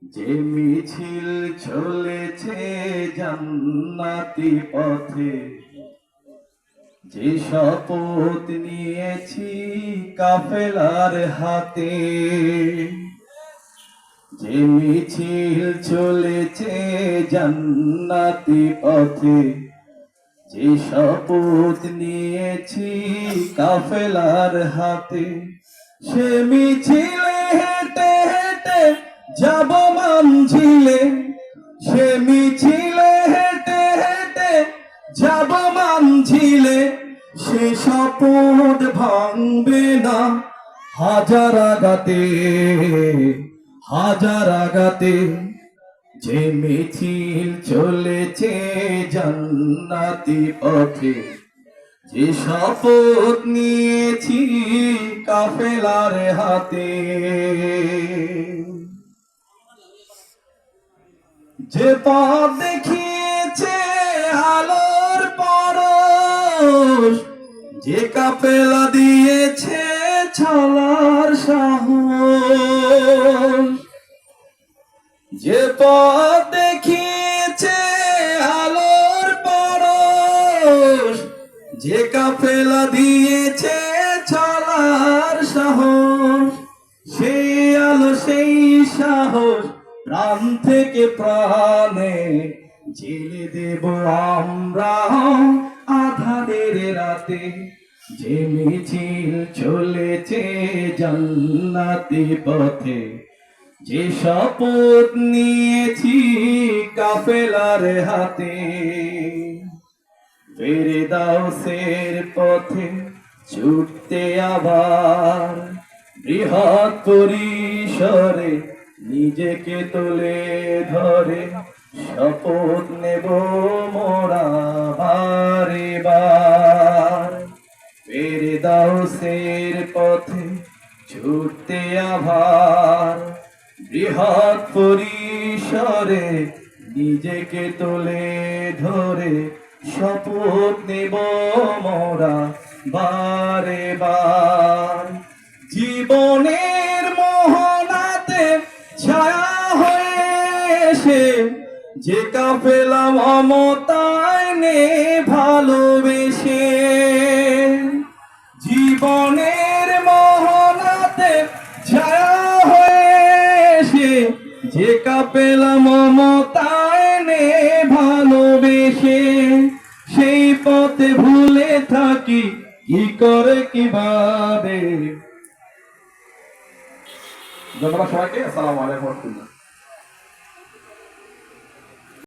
যে মিছিল চলেছে জান্নাতি পথে, যে শপথ নিয়েছি কাফেলার হাতে। যে মিছিল চলেছে জান্নাতি পথে, যে শপথ নিয়েছি কাফেলার হাতে। সে মিছিলে হেঁটে হেঁটে যাব মানঝিলে, সে মিছিলে হেঁটে হেঁটে যাব মানঝিলে। সে শপথ ভাঙবে না হাজার আঘাতে, হাজার আঘাতে। যে মিছিল চলেছে জান্নাতি পথে, যে শপথ নিয়েছি কাফেলার হাতে। যে পথ দেখিয়েছে আলোর পরশ, যে কাফেলা দিয়েছে চলার সাহস। যে পথ দেখিয়েছে আলোর পরশ, যে কাফেলা দিয়েছে চলার সাহস। সেই আলো সেই সাহস প্রাণ থেকে প্রাণে জেলে দেব আমরা আধারের রাতে। যে মিছিল চলেছে জান্নাতি পথে, যে শপথ নিয়েছি কাফেলার হাতে। ফেরদাউসের পথে ছুটতে আবার বৃহৎ পরিসরে নিজেকে তুলে ধরে শপথ নেব মোরা বারে বার। ফেরদাউসের পথে ছুটতে আবার বৃহৎ পরিসরে নিজেকে তুলে ধরে শপথ নেব মোরা বারে বার। জীবনের মোহনাতে ছায়া হয়ে এসে যে কাফেলা মমতায় নে ভালোবেসে। জীবনের মোহনাতে ছায়া হয়ে এসে যে কাফেলা মমতায় নে ভালোবেসে। সেই পথে ভুলে থাকি কি করে কিভাবে। ধন্যবাদ সবাইকে। আসসালামু আলাইকুম।